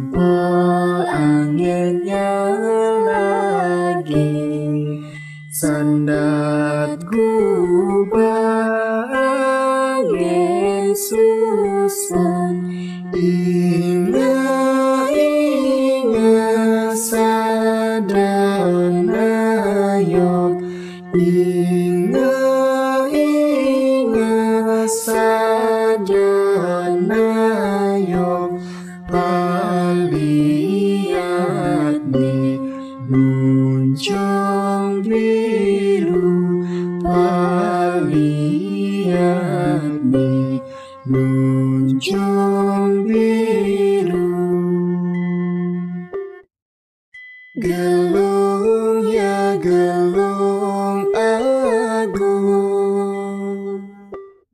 sempol anginnya lagi, sandat gubah angin susun. Inga sadana yok, inga sadana yok, paliat ni muncung biru, paliat ni muncung biru. Gelung ya gelung agung,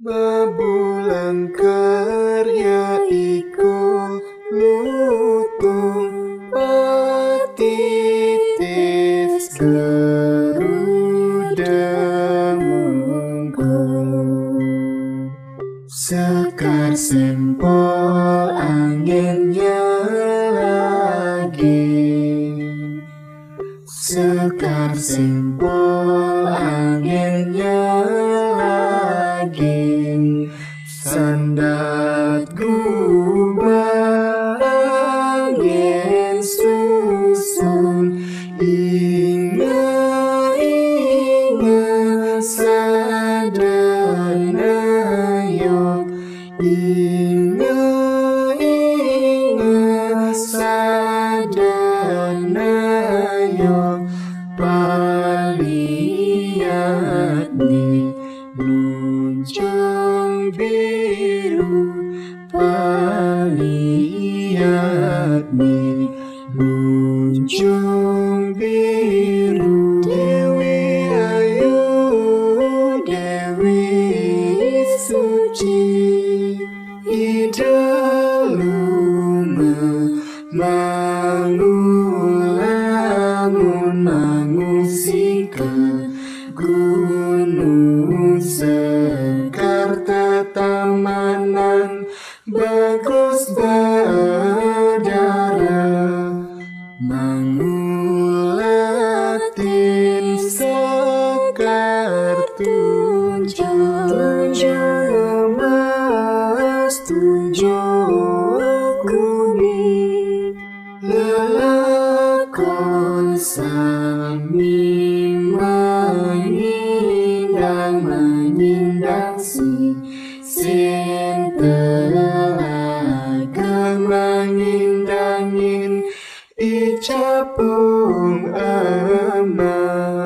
babulan karya iku lutung, patitis garuda mungkung. Sekar sempol anginnya lagi, sekar sempol anginnya lagi, sandat gubah angin susun. Inga sadana yok, inga sadana yok, paliat ni muncung biru, paliat ni muncung biru. Dewi Ayu, Dewi suci, idaluma mangulangun mangusika gunung sekar tetamanan bagus berdarah, mangulatin sekar tunjung emas, tunjung kuning, lelakon sami menyindang si sin telaga menyindangin icapung emas.